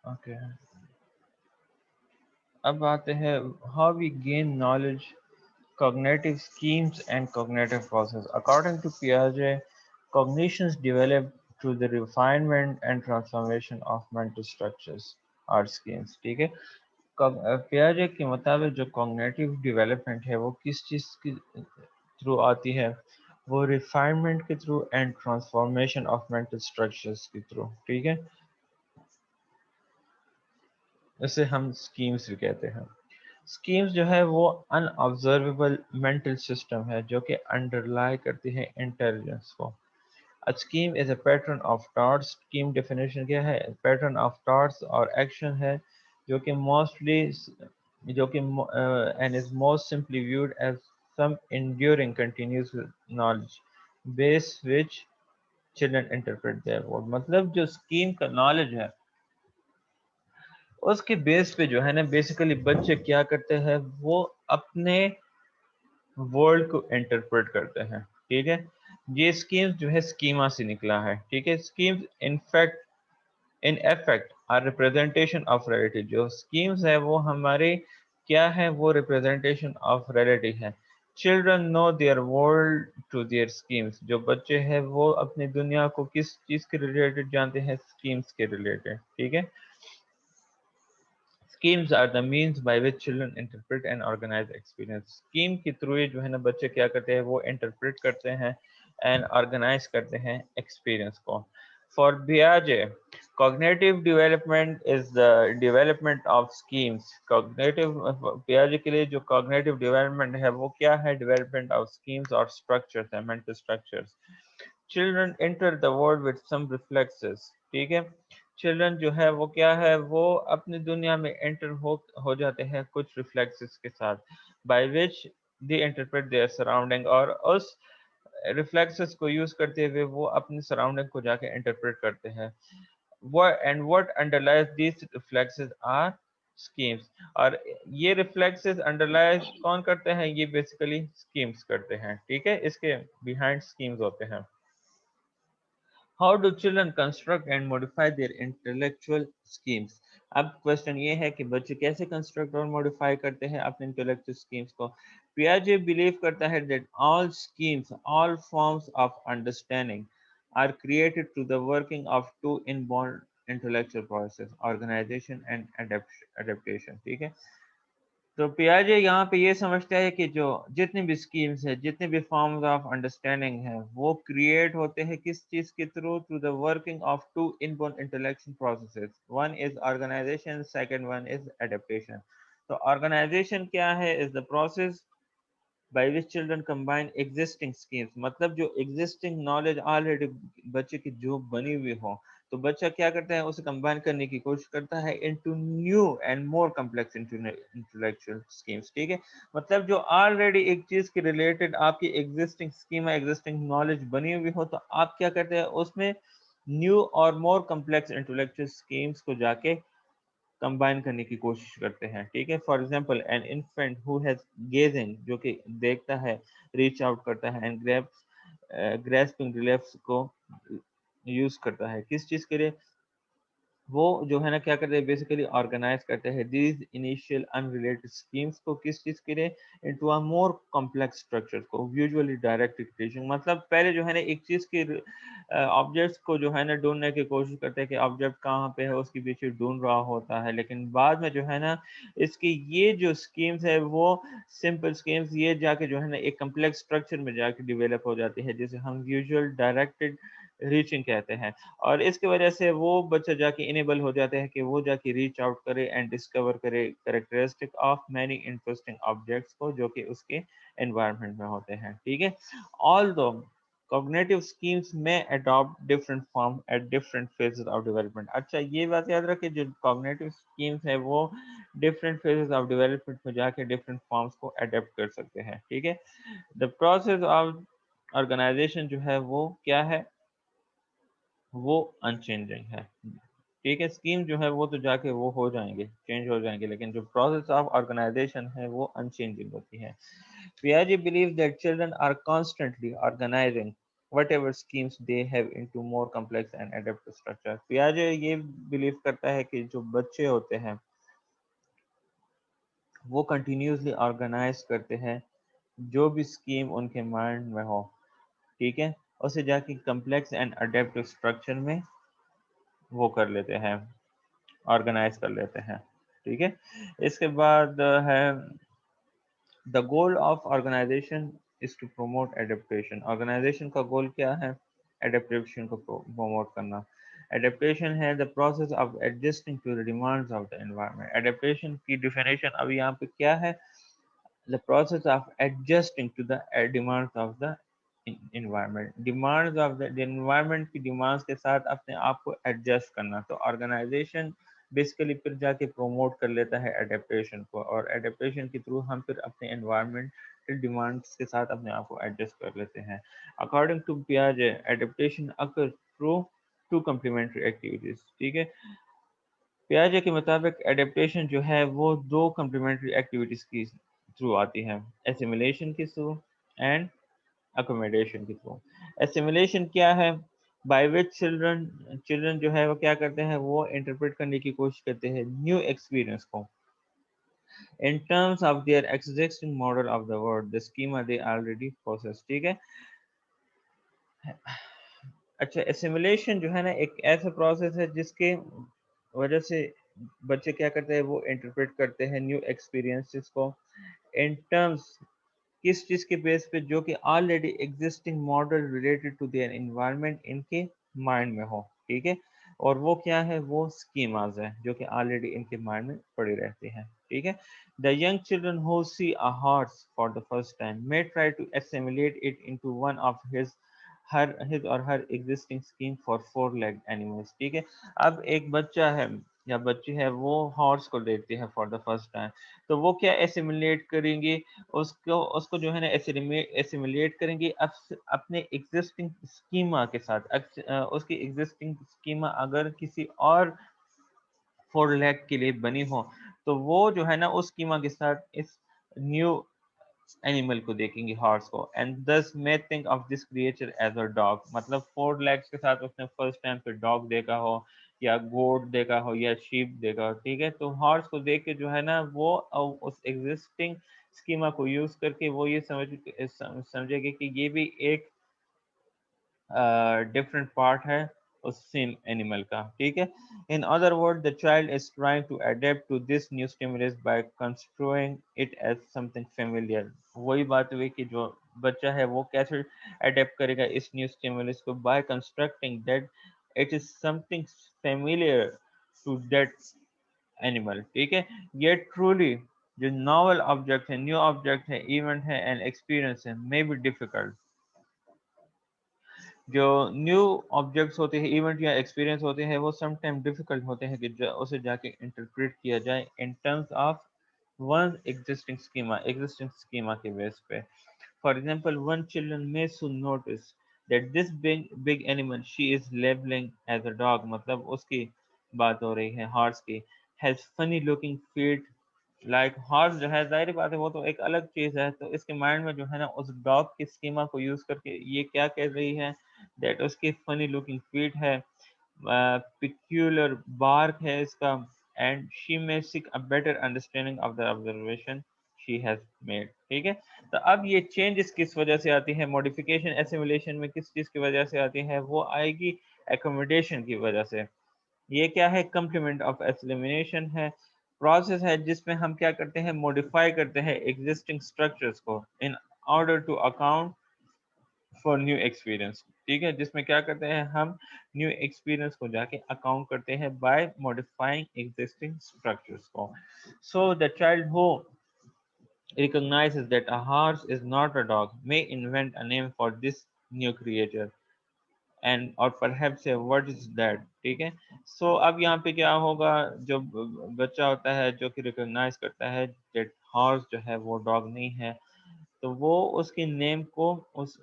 Okay, अब आते हैं how we gain knowledge, cognitive schemes and cognitive process. According to Piaget, cognitions develop through the refinement and transformation of mental structures or schemes. ठीक है, पियाजे के मुताबिक जो cognitive development है वो किस चीज़ के थ्रू आती है, वो रिफाइनमेंट के through and transformation of mental structures के थ्रू। ठीक है, इसे हम स्कीम्स भी कहते हैं। स्कीम्स जो है वो अनऑब्जर्वेबल मेंटल सिस्टम है जो कि अंडरलाई करती है इंटेलिजेंस को। A scheme is a pattern of thoughts. Scheme definition क्या है? Pattern of thoughts और action है जो कि mostly जो कि and is most simply viewed as some enduring continuous knowledge base which children interpret their world। मतलब जो स्कीम का नॉलेज है उसके बेस पे जो है ना बेसिकली बच्चे क्या करते हैं, वो अपने वर्ल्ड को इंटरप्रेट करते हैं। ठीक है, ये स्कीम्स जो है स्कीमा से निकला है। ठीक है, schemes in effect are representation of reality. जो स्कीम्स है वो हमारे क्या है, वो रिप्रेजेंटेशन ऑफ रियलिटी है। Children know their world to their schemes. जो बच्चे हैं वो अपनी दुनिया को किस चीज के रिलेटेड जानते हैं, स्कीम्स के रिलेटेड। ठीक है, schemes are the means by which children interpret and organise experience. Scheme के थ्रू ही जो है ना बच्चे क्या करते हैं, वो इंटरप्रेट करते हैं एंड ऑर्गेनाइज करते हैं एक्सपीरियंस को। फॉर बियाजे, cognitive development is the development of schemes। cognitive पियाजे के लिए जो cognitive development है वो क्या है, development of schemes और structures है, mental structures। Children enter the world with some reflexes. ठीक है, चिल्ड्रन जो है वो क्या है, वो अपनी दुनिया में एंटर हो जाते हैं कुछ रिफ्लेक्सेस के साथ, by which they interpret their surrounding. और उस रिफ्लेक्सेस को यूज करते हुए वो अपनी सराउंडिंग को जाके इंटरप्रेट करते हैं। what underlies these reflexes are schemes। और ये रिफ्लेक्सेस अंडरलाइज कौन करते हैं, ये बेसिकली स्कीम्स करते हैं। ठीक है, इसके बिहाइंड स्कीम्स होते हैं। How do children construct and modify there intellectual schemes. अब क्वेश्चन ये है कि बच्चे कैसे कंस्ट्रक्ट और मॉडिफाई करते हैं अपने इंटेलेक्चुअल स्कीम्स को। पियाजे बिलीव करता है that all schemes, all forms of understanding are created through the working of two inborn intellectual process, organisation and adaptation. ठीक है, तो पियाजे यहाँ पे ये समझता है कि जो जितनी भी स्कीम्स है, जितने भी फॉर्म्स ऑफ अंडरस्टैंडिंग है, वो क्रिएट होते हैं किस चीज के थ्रू, through the working of two inborn intellectual processes. One is organisation, second one is adaptation. तो ऑर्गेनाइजेशन क्या है, is the process by which children combine existing schemes। मतलब जो existing knowledge ऑलरेडी बच्चे की जो बनी हुई हो, तो बच्चा क्या करता है, उसे कंबाइन करने की कोशिश करता है into new and more complex intellectual schemes। ठीक है, मतलब जो ऑलरेडी एक चीज के रिलेटेड आपकी एग्जिस्टिंग स्कीमा, एग्जिस्टिंग नॉलेज बनी हुई हो, तो आप क्या करते हैं, उसमें न्यू और मोर कम्प्लेक्स इंटेलेक्चुअल स्कीम्स को जाके कंबाइन करने की कोशिश करते हैं। ठीक है, for example an infant who has gazing, जो कि देखता है, रीच आउट करता है, एंड ग्रेस्पिंग रिलेफ्स को यूज करता है किस चीज के लिए, वो जो है ना क्या करते हैं, बेसिकली ऑर्गेनाइज करते हैं दीज इनिशियल अनरिलेटेड स्कीम्स को किस चीज के लिए, into a more complex structure को, यूजुअली डायरेक्टेड टीचिंग। मतलब पहले जो है ना एक चीज के ऑब्जेक्ट्स को जो है ना ढूंढने की कोशिश करते हैं कि ऑब्जेक्ट कहाँ पे है, उसके पीछे ढूंढ रहा होता है, लेकिन बाद में जो है ना इसकी ये जो स्कीम्स है वो सिंपल स्कीम्स ये जाके जो है ना एक कम्प्लेक्स स्ट्रक्चर में जाके डिवेलप हो जाती है, जिसे हम यूजुअल डायरेक्टेड रीचिंग कहते हैं। और इसकी वजह से वो बच्चा जाके इनेबल हो जाते हैं कि वो जाके रीच आउट करे एंड डिस्कवर करे characteristic of many interesting objects को जो कि उसके एनवायरनमेंट में होते हैं। ठीक है, although cognitive schemes may adopt different form at different phases of development। अच्छा ये बात याद रखें, जो cognitive schemes है वो different phases of development में जाके different forms को adapt कर सकते हैं। ठीक है, the process of organization जो है वो क्या है, वो अनचेंजिंग है। ठीक है, स्कीम जो है वो तो जाके वो हो जाएंगे, चेंज हो जाएंगे, लेकिन जो प्रोसेस ऑफ ऑर्गेनाइजेशन है वो अनचेंजिंग होती है। पियाजे believe that children are constantly organising whatever schemes they have into more complex and adaptive structure। पियाजे ये बिलीव करता है कि जो बच्चे होते हैं वो कंटिन्यूसली ऑर्गेनाइज करते हैं जो भी स्कीम उनके माइंड में हो, ठीक है, उसे जाके कम्प्लेक्स एंड अडेप्टिव स्ट्रक्चर में वो कर लेते हैं, ऑर्गेनाइज कर लेते हैं, ठीक है। इसके बाद है the goal of organisation is to promote adaptation. Organisation का गोल क्या है? एडेप्टेशन को प्रमोट करना। एडेप्टेशन है the process of adjusting to the demands of the environment. Adaptation की डिफिनेशन अभी यहाँ पे क्या है? the process of adjusting to the demands of the environment। demands of the environment की demands के साथ अपने आप को adjust करना। तो organization बेसिकली फिर जाके promote कर लेता है adaptation को, और adaptation के थ्रू हम फिर अपने environment demands के साथ अपने आप को adjust कर लेते हैं। according to Piaget adaptation occurs through two complementary activities, ठीक है। पियाजे के मुताबिक एडेप्टेशन जो है वो दो कम्प्लीमेंट्री एक्टिविटीज की थ्रू आती है, एसिमिलेशन के थ्रू एंड अकोमोडेशन के थ्रू। एसिमिलेशन क्या है? बाय विच चिल्ड्रन चिल्ड्रन जो है वो क्या करते हैं, वो इंटरप्रेट करने की कोशिश करते हैं न्यू एक्सपीरियंस को in terms of their existing model of the world the schema they already process, ठीक है। अच्छा, एसिमिलेशन जो है ना एक ऐसा प्रोसेस है जिसके वजह से बच्चे क्या करते हैं, वो इंटरप्रेट करते हैं न्यू एक्सपीरियंसेस को इन टर्म्स, किस चीज के बेस पे, जो कि already existing model related to their environment इनके माइंड में हो, ठीक है। और वो क्या है? वो स्कीमाज है जो कि ऑलरेडी इनके माइंड में पड़ी रहती हैं, ठीक है। The young children who see a horse for the first time may try to assimilate it into one of his or her existing scheme for four legged animals, ठीक है। अब एक बच्चा है या बच्ची है, वो हॉर्स को देखती है फॉर द फर्स्ट टाइम, तो वो क्या एसिमुलेट करेंगी? उसको उसको जो है ना एसिमुलेट करेंगी अपने एग्जिस्टिंग स्कीमा के साथ। उसकी एग्जिस्टिंग स्कीमा अगर किसी और फोर लेग के लिए बनी हो, तो वो जो है ना उस स्कीमा के साथ इस न्यू एनिमल को देखेंगे, हॉर्स को, and thus may think of this creature as a dog. मतलब फोर लेग्स के साथ उसने फर्स्ट टाइम पे डॉग देखा हो या गोट देखा हो या शीप देखा हो, ठीक है। तो हॉर्स को देख के जो है ना वो उस एग्जिस्टिंग स्कीमा को यूज करके वो ये समझेगी कि ये भी एक डिफरेंट पार्ट है उस सेम एनिमल का, ठीक है। In other word the child is trying to adapt to this new stimulus by constructing it as something familiar. वही बात हुई कि जो बच्चा है वो कैसे अडेप्ट करेगा इस न्यू स्टिमुलस को? By constructing that it is something familiar to that animal, ठीक है। ये ट्रूली जो नॉवल ऑब्जेक्ट है, न्यू ऑब्जेक्ट है, इवेंट है एंड एक्सपीरियंस है, मे बी डिफिकल्ट। जो न्यू ऑब्जेक्ट्स होते हैं, इवेंट या एक्सपीरियंस होते हैं, वो सम टाइम डिफिकल्ट होते हैं कि उसे जाके इंटरप्रेट किया जाए in terms of one existing schema के बेस पे। For example one children may soon notice that this big animal she is labeling as a dog, मतलब उसकी बात हो रही है हॉर्स की, has funny looking feet like horse जो है, जाहिर बात है वो तो एक अलग चीज है, तो इसके माइंड में जो है ना उस डॉग की स्कीमा को यूज करके ये क्या कह रही है, दैट उसकी फनी लुकिंग फीट है, पिक्यूलर बार्क है इसका, and she may seek a better understanding of the observation she has made, ठीक है। तो अब ये चेंजेस किस वजह से आती है? मॉडिफिकेशन एसिमुलेशन में किस चीज की वजह से आती है? वो आएगी एकोमोडेशन की वजह से। ये क्या है? कम्प्लीमेंट ऑफ एलिमिनेशन है, प्रोसेस है जिसमें हम क्या करते हैं, मॉडिफाई करते हैं एग्जिस्टिंग स्ट्रक्चर्स को in order to account for new experience, ठीक है। जिसमें क्या करते हैं, हम न्यू एक्सपीरियंस को जाके अकाउंट करते हैं बाय मॉडिफाइंग एग्जिस्टिंग स्ट्रक्चर्स को। So the child who recognizes that a horse is not a dog may invent a name for this new creature and और परहैप्स है व्हाट इज दैट, ठीक है। सो अब यहाँ पे क्या होगा, जो बच्चा होता है जो कि रिकॉग्नाइज करता है दैट हॉर्स जो है वो डॉग नहीं है, तो वो उसके नेम को उस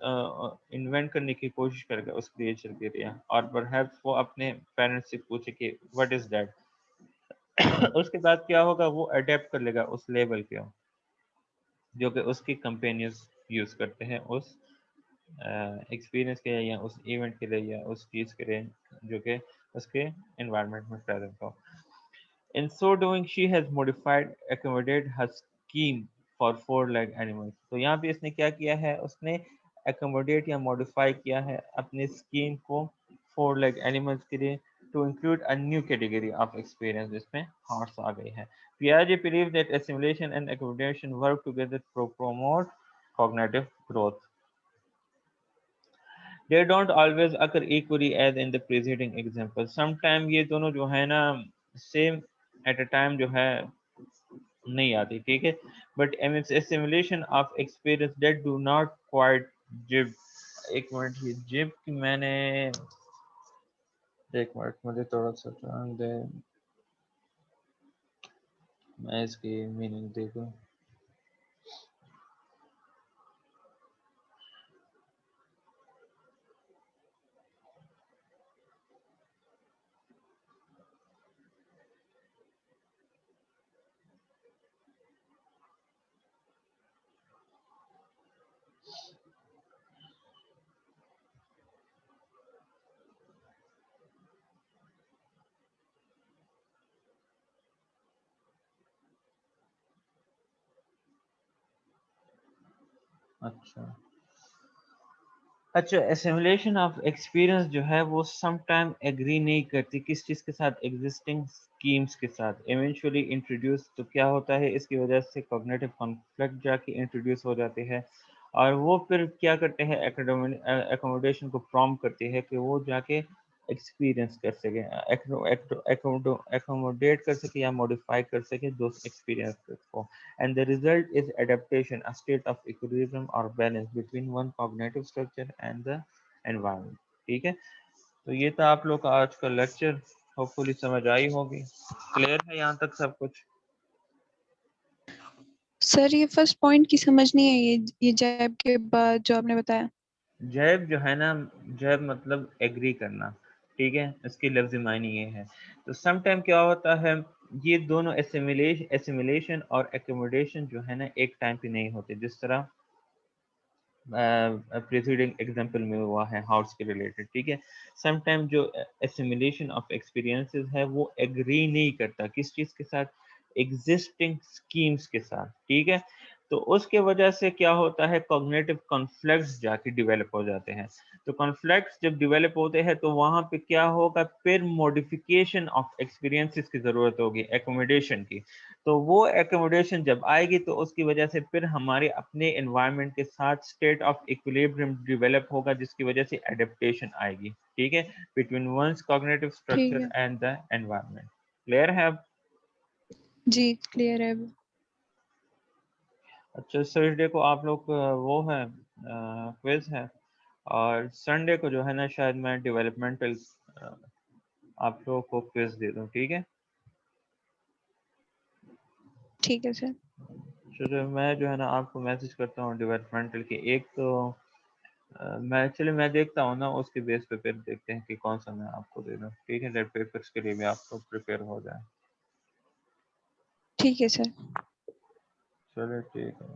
इन्वेंट करने की कोशिश करेगा उस क्रिएचर के लिए, और परहैप्स वो अपने पेरेंट्स से पूछे कि व्हाट इज दैट। उसके बाद क्या होगा, वो अडेप्ट कर लेगा उस लेवल के जो कि उसके कंपेनियंस यूज करते हैं उस एक्सपीरियंस के लिए या उस इवेंट के लिए या उस चीज़ के लिए जो कि उसके एनवायरनमेंट में प्रेजेंट हो। In so doing, she has modified, accommodate her scheme for four-legged animals. तो यहाँ पे इसने क्या किया है, उसने accommodate या modify किया है अपने scheme को four-legged animals के लिए to include a new category of experience जिसमें horse आ गई है. Piaget believes that assimilation and accommodation work together to promote cognitive growth. They don't always occur equally as in the preceding example. Sometimes ये दोनों जो है ना same at a time जो है नहीं आती, ठीक है, but simulation of experience that do not quite जिब। एक मिनट, ये जिब की मैंने, एक मिनट मुझे थोड़ा सा टाइम दे, मैं इसकी मीनिंग देखूं। अच्छा, एसिमुलेशन ऑफ एक्सपीरियंस जो है वो सम टाइम एग्री नहीं करती किस चीज़ के साथ, एग्जिस्टिंग स्कीम्स के साथ। इवेंचुअली इंट्रोड्यूस, तो क्या होता है इसकी वजह से कॉग्निटिव कॉन्फ्लिक्ट जाके इंट्रोड्यूस हो जाती है, और वो फिर क्या करते हैं, एकोमोडेशन को प्रॉम करती है कि वो जाके एक्सपीरियंस कर सके, एकोमोडेट कर सके या मॉडिफाई कर सके दो एक्सपीरियंस को, and the result is adaptation, a state of equilibrium or balance between one cognitive structure and the environment। ठीक है, तो ये था आप लोग का आज का लेक्चर, होपफुली समझ आई होगी। क्लियर है यहाँ तक सब कुछ? सर ये फर्स्ट पॉइंट की समझ नहीं है, ये जैब के बाद जो आपने बताया। जैब जो है ना, जैब मतलब एग्री करना, ठीक है, इसकी लफ्ज़ी मायने ये है। तो सम टाइम क्या होता है, ये दोनों एसिमिलेशन और एकोमोडेशन जो है ना एक टाइम पे नहीं होते, जिस तरह प्रीसीडिंग एग्जांपल में हुआ है हाउस के रिलेटेड, ठीक है। समटाइम जो एसिमिलेशन ऑफ एक्सपीरियंसेस है वो एग्री नहीं करता किस चीज़ के साथ, एग्जिस्टिंग स्कीम्स के साथ, ठीक है। तो उसके वजह से क्या होता है, कॉग्निटिव कॉन्फ्लिक्ट्स जाके डेवलप हो जाते हैं। तो कॉन्फ्लिक्ट्स जब डेवलप होते हैं तो वहाँ पे क्या होगा, फिर मॉडिफिकेशन ऑफ एक्सपीरियंसेस की ज़रूरत होगी, एकोमोडेशन की। तो वो एकोमोडेशन जब आएगी तो उसकी वजह से फिर हमारे अपने एनवायरनमेंट के साथ स्टेट ऑफ इक्विलिब्रियम डेवलप होगा, जिसकी वजह से एडेप्टेशन आएगी, ठीक है, बिटवीन वंस कॉग्निटिव ठीक स्ट्रक्चर है एंड द एनवायरनमेंट। क्लियर है अब? जी, क्लियर है। अच्छा, थर्सडे को आप लोग वो है क्विज है, और संडे को जो है ना शायद मैं डेवलपमेंटल आप लोगों को क्विज दे दूं, ठीक है। ठीक है सर। चलो मैं जो है ना आपको मैसेज करता हूँ डेवलपमेंटल की, एक तो मैं देखता हूँ ना, उसके बेस पे फिर देखते हैं कि कौन सा मैं आपको दे दूँ, ठीक है, डेट पेपर्स के लिए भी आप लोग प्रिपेयर हो जाए। ठीक है सर। चलो ठीक है।